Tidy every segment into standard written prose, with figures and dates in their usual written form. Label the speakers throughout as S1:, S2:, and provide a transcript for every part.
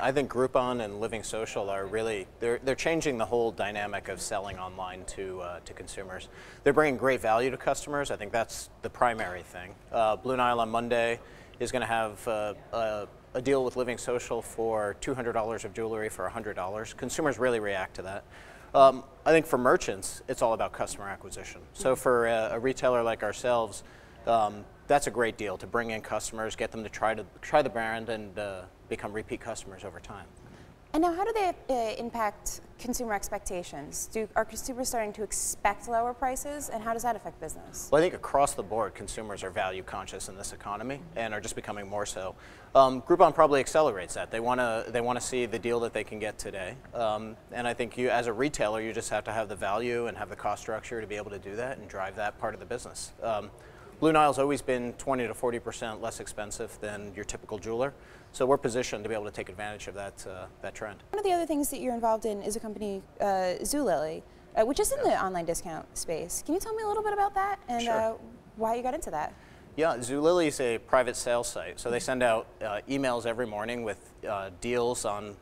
S1: I think Groupon and Living Social are really they're changing the whole dynamic of selling online to consumers. They're bringing great value to customers. I think that's the primary thing. Blue Nile on Monday is going to have a deal with Living Social for $200 of jewelry for $100. Consumers really react to that. I think for merchants, it's all about customer acquisition. So for a retailer like ourselves, that's a great deal to bring in customers, get them to try the brand, and become repeat customers over time.
S2: And now, how do they impact consumer expectations? Are consumers starting to expect lower prices, and how does that affect business?
S1: Well, I think across the board, consumers are value conscious in this economy and are just becoming more so. Groupon probably accelerates that. They want to see the deal that they can get today, and I think you, as a retailer, you just have to have the value and have the cost structure to be able to do that and drive that part of the business. Blue Nile's always been 20 to 40% less expensive than your typical jeweler, so we're positioned to be able to take advantage of that trend.
S2: One of the other things that you're involved in is a company, Zulily, which is in the online discount space. Can you tell me a little bit about that and
S1: Sure.
S2: Why you got into that?
S1: Yeah, Zulily is a private sales site, so they send out emails every morning with deals on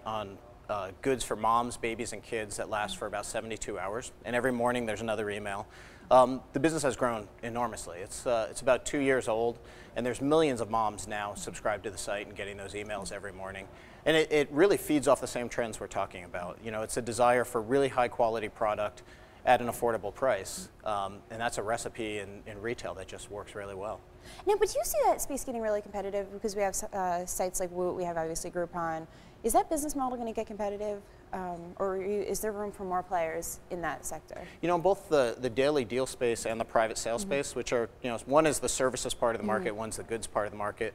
S1: goods for moms, babies, and kids that last for about 72 hours, and every morning there's another email. The business has grown enormously. It's about 2 years old, and there's millions of moms now subscribed to the site and getting those emails every morning. And it really feeds off the same trends we're talking about. You know, it's a desire for really high quality product at an affordable price, and that's a recipe in retail that just works really well.
S2: Now, but you see that space getting really competitive because we have sites like Woot, we have obviously Groupon. Is that business model going to get competitive, or is there room for more players in that sector?
S1: You know, both the daily deal space and the private sales space, which are, you know, one is the services part of the market, one's the goods part of the market.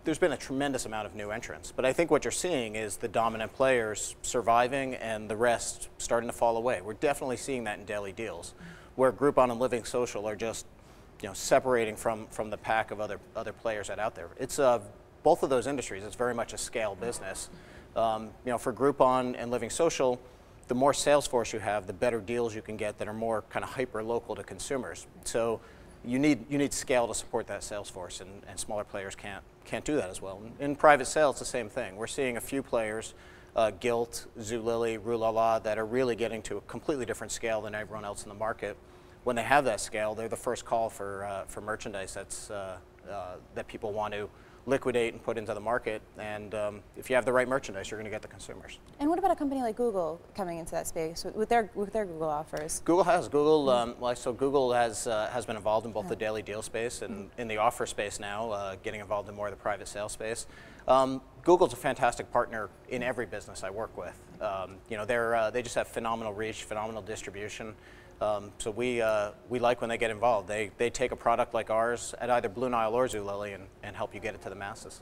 S1: There's been a tremendous amount of new entrants, but I think what you're seeing is the dominant players surviving and the rest starting to fall away. We're definitely seeing that in daily deals, where Groupon and Living Social are just, you know, separating from the pack of other players that are out there. It's both of those industries, it's very much a scale business. You know, for Groupon and Living Social, the more sales force you have, the better deals you can get that are more kind of hyper local to consumers. So you need scale to support that sales force, and smaller players can't do that as well. In private sales, it's the same thing. We're seeing a few players, Gilt, Zulily, Rulala, that are really getting to a completely different scale than everyone else in the market. When they have that scale, they're the first call for merchandise that people want to liquidate and put into the market, and if you have the right merchandise, you're going to get the consumers.
S2: And what about a company like Google coming into that space with their Google offers?
S1: Google has been involved in both the daily deal space and in the offer space now, getting involved in more of the private sales space. Google's a fantastic partner in every business I work with. You know, they just have phenomenal reach, phenomenal distribution. So we like when they get involved. They take a product like ours at either Blue Nile or Zulily and help you get it to the masses.